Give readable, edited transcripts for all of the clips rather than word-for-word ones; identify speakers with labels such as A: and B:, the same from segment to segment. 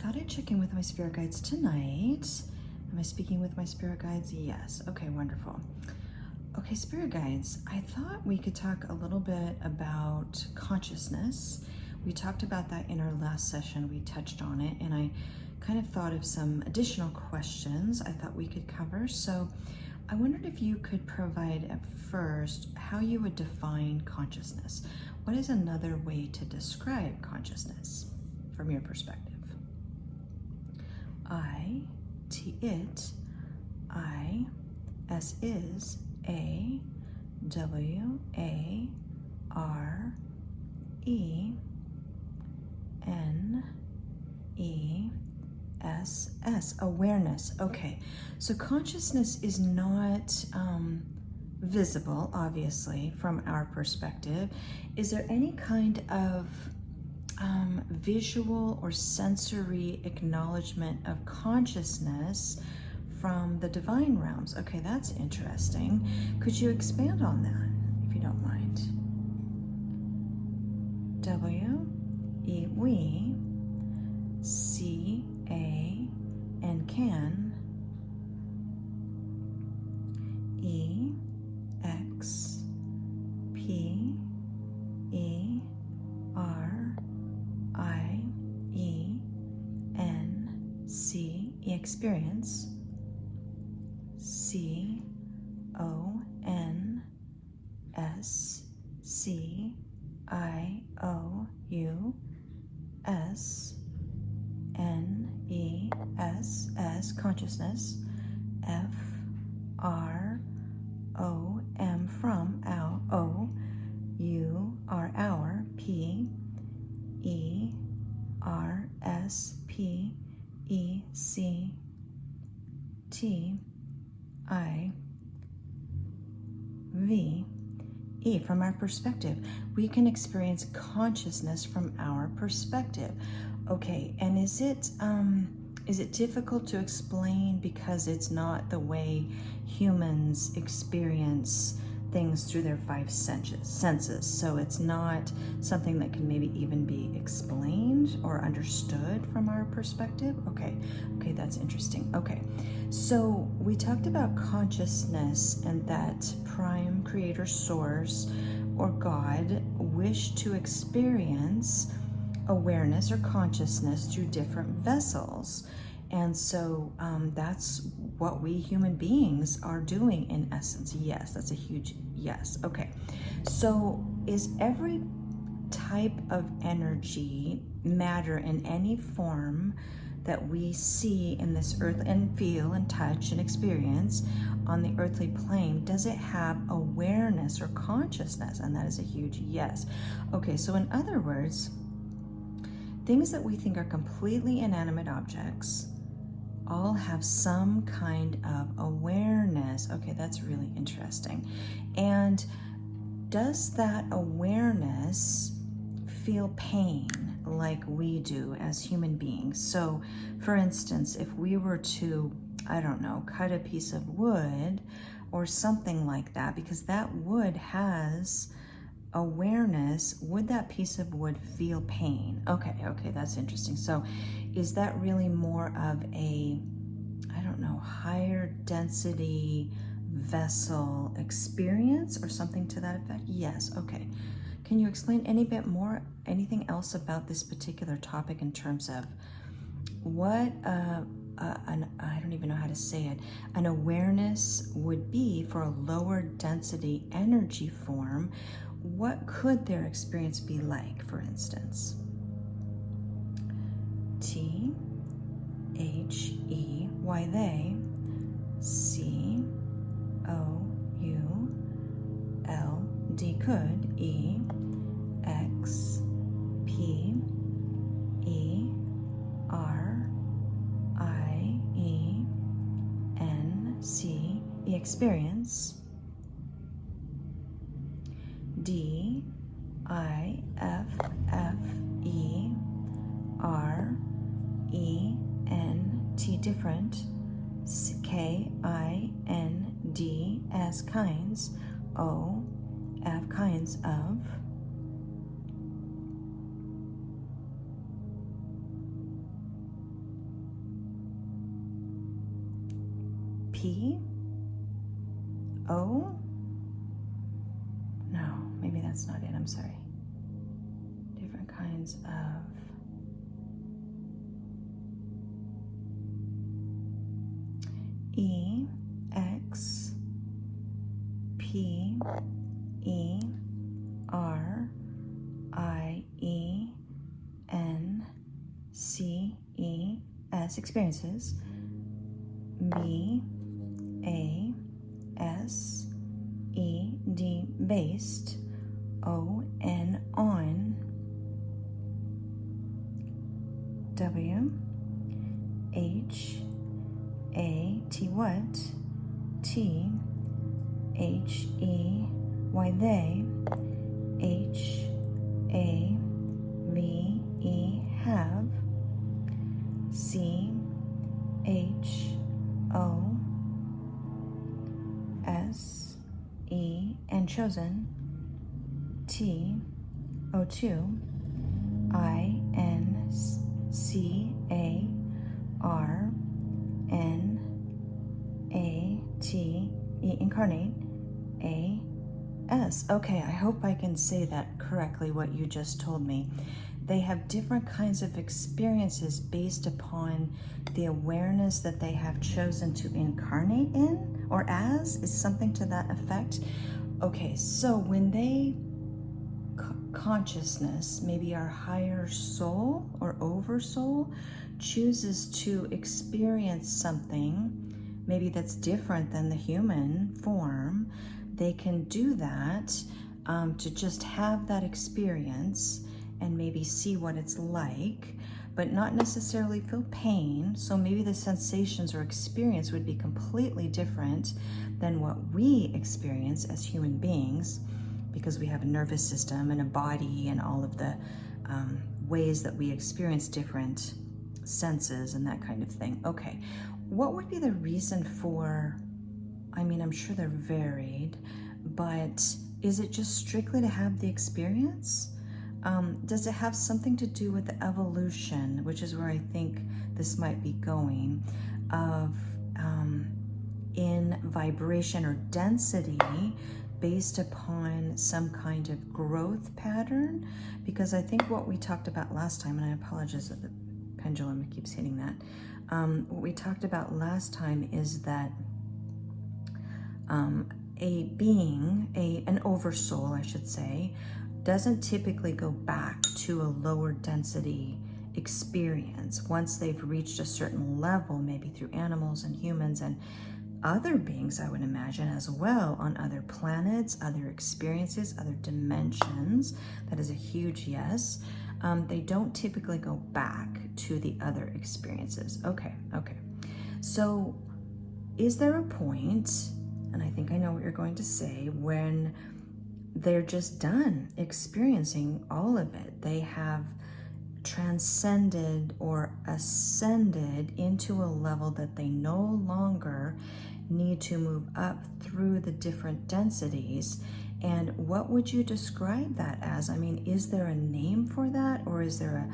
A: thought I'd check in with my spirit guides tonight. Am I speaking with my spirit guides? Yes. Okay, wonderful. Okay, spirit guides, I thought we could talk a little bit about consciousness. We talked about that in our last session. We touched on it, and I kind of thought of some additional questions I thought we could cover. So I wondered if you could provide at first how you would define consciousness. What is another way to describe consciousness from your perspective? It, I, S is, A, W, A, R, E, N, E, S, S, awareness. Okay, so consciousness is not visible, obviously, from our perspective. Is there any kind of visual or sensory acknowledgement of consciousness from the divine realms? Okay, that's interesting. Could you expand on that, if you don't mind? W, E, we, C, A, and can, E, X, P, E, R, I, E, N, C, experience, C, O, N, S, C, I, O, U, S, N, E, S, S, consciousness, F, R, O, M, from, out, O, U, R, hour, P, E, R, S, P, E, C, T, I, V, E. From our perspective, we can experience consciousness from our perspective. Okay, and is it difficult to explain because it's not the way humans experience things through their five senses? So it's not something that can maybe even be explained or understood from our perspective? Okay, that's interesting. Okay, so we talked about consciousness and that prime creator source or God wished to experience awareness or consciousness through different vessels. And so that's what we human beings are doing in essence. Yes, that's a huge yes. Okay, so is every type of energy, matter in any form that we see in this earth and feel and touch and experience on the earthly plane, does it have awareness or consciousness? And that is a huge yes. Okay, so in other words, things that we think are completely inanimate objects all have some kind of awareness. Okay, that's really interesting. And does that awareness feel pain like we do as human beings? So, for instance, if we were to, I don't know, cut a piece of wood or something like that, because that wood has awareness, would that piece of wood feel pain? Okay, that's interesting. So is that really more of a, I don't know, higher density vessel experience or something to that effect? Yes, okay. Can you explain any bit more, anything else about this particular topic in terms of what I don't even know how to say it, an awareness would be for a lower density energy form? What could their experience be like, for instance? T, H, E, why they, C, O, U, L, D, could, E, X, P, E, R, I, E, N, C, E, experience, D, I, F, F, E, R, E, N, T, different, K, I, N, D, S, kinds, O, F, kinds of, P? O? No, maybe that's not it. I'm sorry. Different kinds of E, X, P, E, R, I, E, N, C, E, S, experiences. B, A, S, E, D, based. O, N, on. W, H, A, T, what? T, H, E, Y, they. H, A, V, E, have. C, H, O, S, E, and chosen. T, O2, I, N, C, A, R, N, A, T, E, incarnate, A, S. Okay, I hope I can say that correctly, what you just told me. They have different kinds of experiences based upon the awareness that they have chosen to incarnate in or as, is something to that effect. Okay, so when they consciousness, maybe our higher soul or oversoul, chooses to experience something maybe that's different than the human form, they can do that to just have that experience and maybe see what it's like, but not necessarily feel pain. So maybe the sensations or experience would be completely different than what we experience as human beings, because we have a nervous system and a body and all of the ways that we experience different senses and that kind of thing. Okay, what would be the reason for, I mean, I'm sure they're varied, but is it just strictly to have the experience? Does it have something to do with the evolution, which is where I think this might be going, of in vibration or density based upon some kind of growth pattern? Because I think what we talked about last time, and I apologize that the pendulum keeps hitting that, what we talked about last time is that a being, an oversoul, I should say, doesn't typically go back to a lower density experience once they've reached a certain level, maybe through animals and humans and other beings, I would imagine, as well, on other planets, other experiences, other dimensions. That is a huge yes. They don't typically go back to the other experiences. Okay. So is there a point, and I think I know what you're going to say, when they're just done experiencing all of it? They have transcended or ascended into a level that they no longer need to move up through the different densities. And what would you describe that as? I mean, is there a name for that, or is there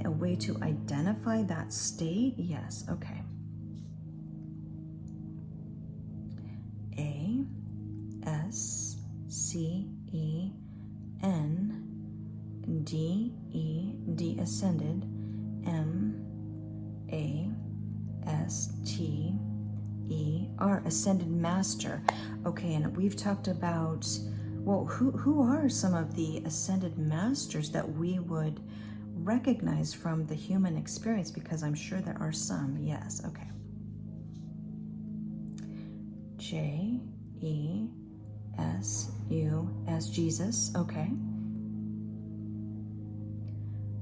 A: a way to identify that state? Yes. Okay. A, S, C, E, N, D, E, D ascended, M, A, S, T, E, R, ascended master. Okay, and we've talked about, well, who are some of the ascended masters that we would recognize from the human experience? Because I'm sure there are some. Yes. Okay. J, E, S, U, S, Jesus. Okay.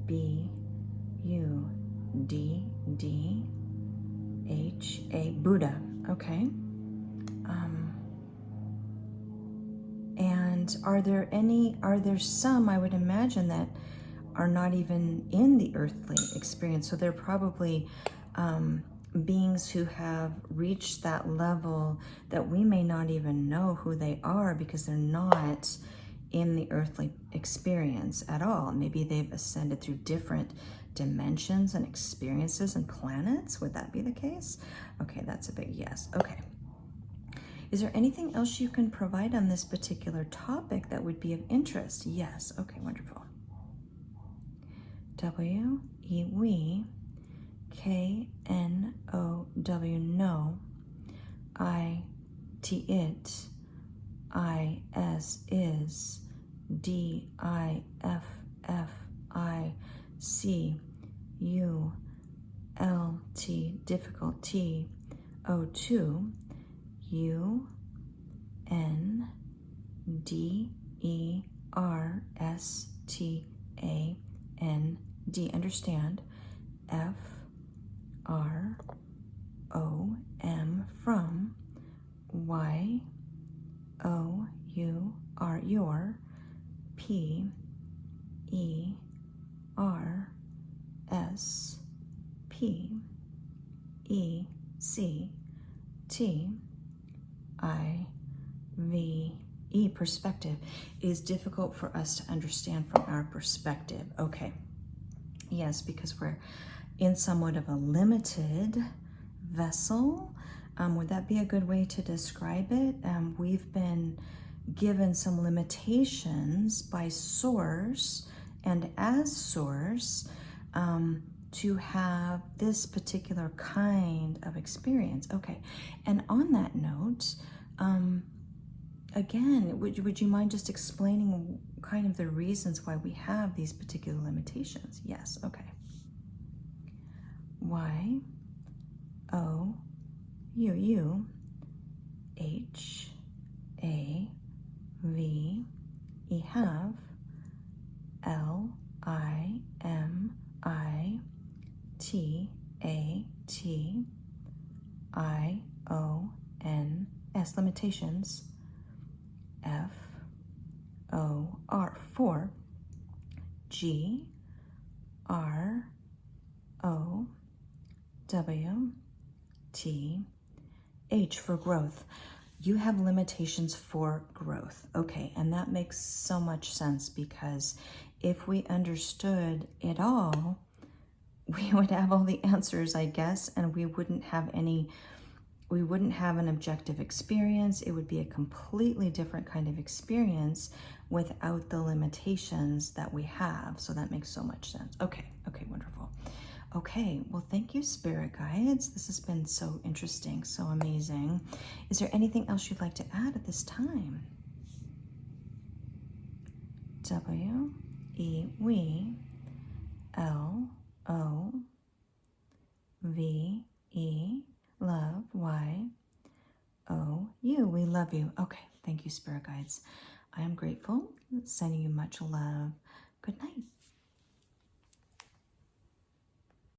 A: B, U, D, D, H, A, Buddha. Okay. And are there some, I would imagine, that are not even in the earthly experience? So they're probably beings who have reached that level that we may not even know who they are, because they're not in the earthly experience at all. Maybe they've ascended through different dimensions and experiences and planets? Would that be the case? Okay, that's a big yes. Okay. Is there anything else you can provide on this particular topic that would be of interest? Yes. Okay, wonderful. W-E, we, K-N-O-W, no, I-T, it, I-S, is, D-I-F-F-I-C-U-L-T, difficult, T-O-2, U-N-D-E-R-S-T-A-N-D, understand, F-R-O-M, from, Y-O-U-R, your, P-E-R-S-P-E-C-T-I-V-E, perspective, is difficult for us to understand from our perspective. Okay. Yes, because we're in somewhat of a limited vessel. Would that be a good way to describe it? We've been given some limitations by Source and as Source to have this particular kind of experience. Okay, and on that note, again, would you mind just explaining kind of the reasons why we have these particular limitations? Yes, okay. Y-O-U-U-H-A-V-E, have, L-I-M-I-T-A-T-I-O-N-S, limitations, F-O-R, for, G-R-O-W-T-H, for growth. You have limitations for growth. Okay, and that makes so much sense, because if we understood it all, we would have all the answers, I guess, and we wouldn't have an objective experience. It would be a completely different kind of experience without the limitations that we have. So that makes so much sense. Okay, wonderful. Okay, well, thank you, Spirit Guides. This has been so interesting, so amazing. Is there anything else you'd like to add at this time? W-E, we, L-O-V-E, love, Y-O-U, we love you. Okay, thank you, Spirit Guides. I am grateful, sending you much love. Good night.